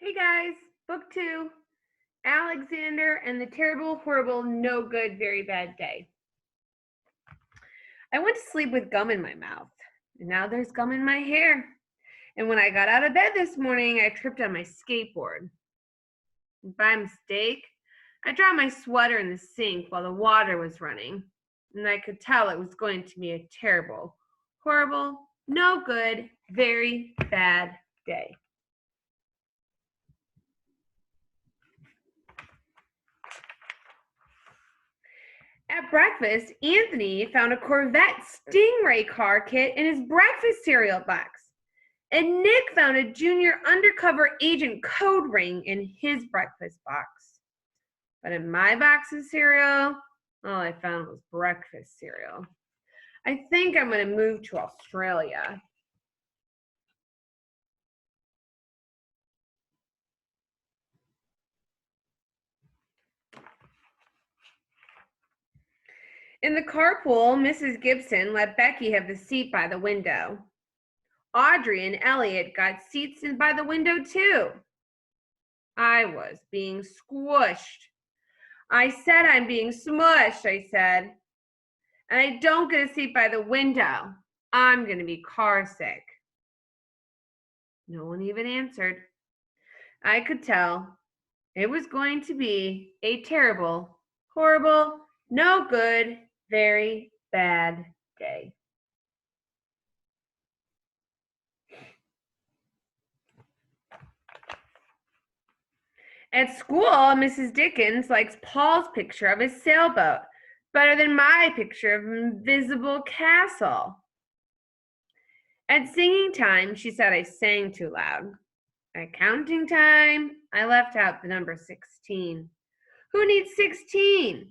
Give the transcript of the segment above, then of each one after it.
Hey guys, book 2, Alexander and the Terrible, Horrible, No Good, Very Bad Day. I went to sleep with gum in my mouth, and now there's gum in my hair. And when I got out of bed this morning, I tripped on my skateboard. By mistake, I dropped my sweater in the sink while the water was running, and I could tell it was going to be a terrible, horrible, no good, very bad day. At breakfast, Anthony found a Corvette Stingray car kit in his breakfast cereal box. And Nick found a junior undercover agent code ring in his breakfast box. But in my box of cereal, all I found was breakfast cereal. I think I'm going to move to Australia. In the carpool, Mrs. Gibson let Becky have the seat by the window. Audrey and Elliot got seats by the window too. I was being squished. I said I'm being smushed, I said. And I don't get a seat by the window. I'm going to be car sick. No one even answered. I could tell it was going to be a terrible, horrible, no good, very bad day. At school, Mrs. Dickens likes Paul's picture of his sailboat better than my picture of an invisible castle. At singing time, she said I sang too loud. At counting time, I left out the number 16. Who needs 16?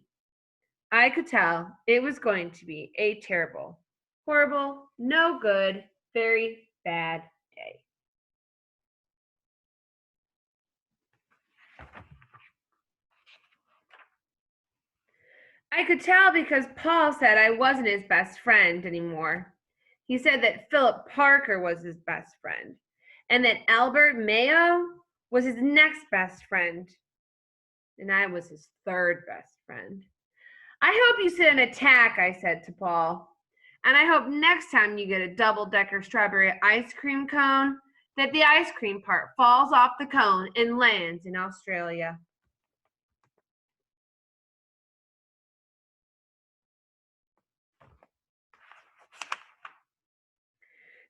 I could tell it was going to be a terrible, horrible, no good, very bad day. I could tell because Paul said I wasn't his best friend anymore. He said that Philip Parker was his best friend and that Albert Mayo was his next best friend. And I was his third best friend. I hope you sit an attack, I said to Paul. And I hope next time you get a double-decker strawberry ice cream cone, that the ice cream part falls off the cone and lands in Australia.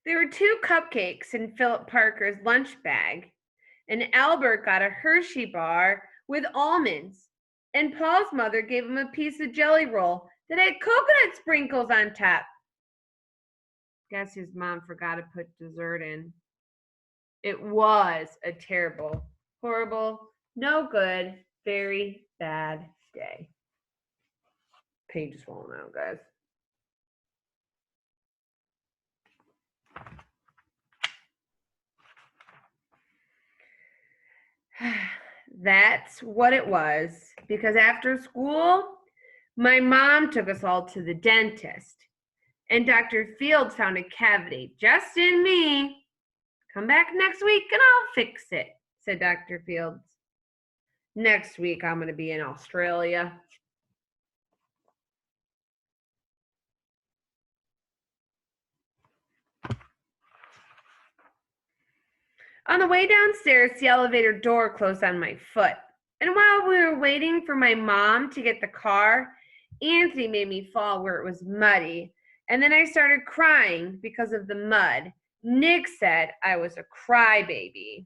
There were 2 cupcakes in Philip Parker's lunch bag, and Albert got a Hershey bar with almonds, and Paul's mother gave him a piece of jelly roll that had coconut sprinkles on top. Guess his mom forgot to put dessert in. It was a terrible, horrible, no good, very bad day. Page is falling out, guys. That's what it was, because after school, my mom took us all to the dentist, and Dr. Fields found a cavity just in me. Come back next week and I'll fix it, said Dr. Fields. Next week, I'm going to be in Australia. On the way downstairs, the elevator door closed on my foot. And while we were waiting for my mom to get the car, Anthony made me fall where it was muddy. And then I started crying because of the mud. Nick said I was a crybaby.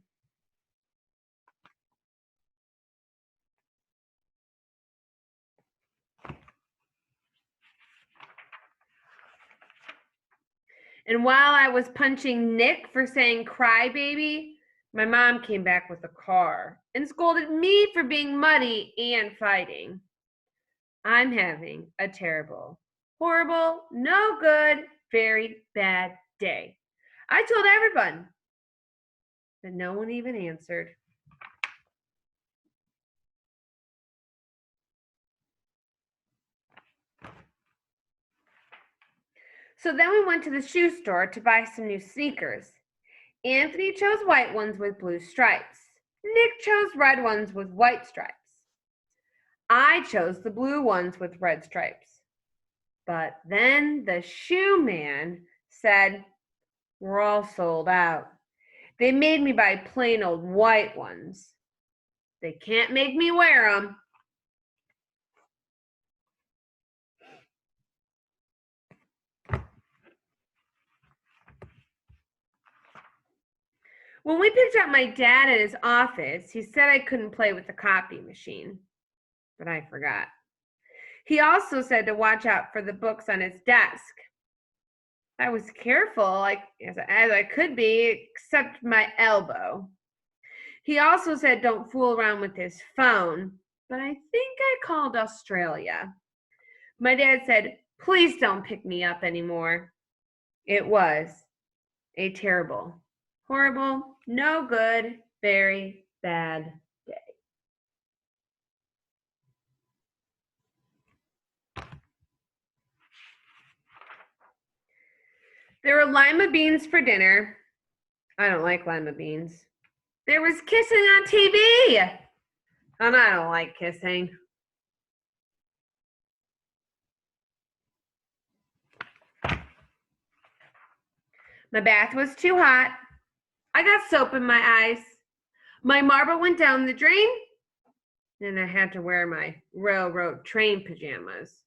And while I was punching Nick for saying crybaby, my mom came back with a car and scolded me for being muddy and fighting. I'm having a terrible, horrible, no good, very bad day. I told everyone, but no one even answered. So then we went to the shoe store to buy some new sneakers. Anthony chose white ones with blue stripes. Nick chose red ones with white stripes. I chose the blue ones with red stripes. But then the shoe man said, "We're all sold out. They made me buy plain old white ones. They can't make me wear them." When we picked up my dad at his office, he said I couldn't play with the copy machine, but I forgot. He also said to watch out for the books on his desk. I was careful, as I could be, except my elbow. He also said don't fool around with his phone, but I think I called Australia. My dad said, "Please don't pick me up anymore." It was a terrible, horrible, no good, very bad day. There were lima beans for dinner. I don't like lima beans. There was kissing on TV. And I don't like kissing. My bath was too hot. I got soap in my eyes. My marble went down the drain. And I had to wear my railroad train pajamas.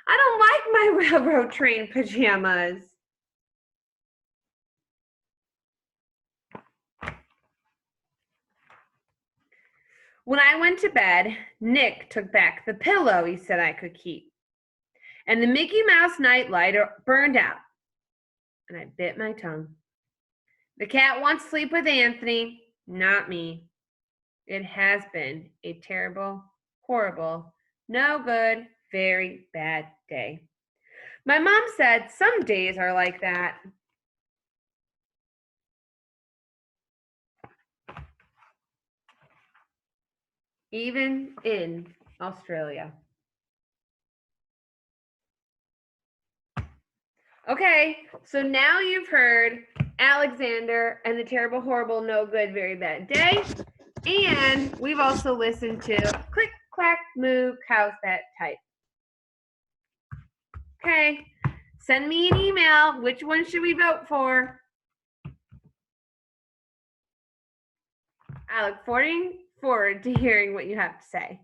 I don't like my railroad train pajamas. When I went to bed, Nick took back the pillow he said I could keep. And the Mickey Mouse nightlight burned out. And I bit my tongue. The cat wants to sleep with Anthony, not me. It has been a terrible, horrible, no good, very bad day. My mom said some days are like that. Even in Australia. Okay, so now you've heard Alexander and the terrible, horrible, no good, very bad day. And we've also listened to Click, Clack, Moo, How's That Type. Okay, send me an email. Which one should we vote for? I look forward to hearing what you have to say.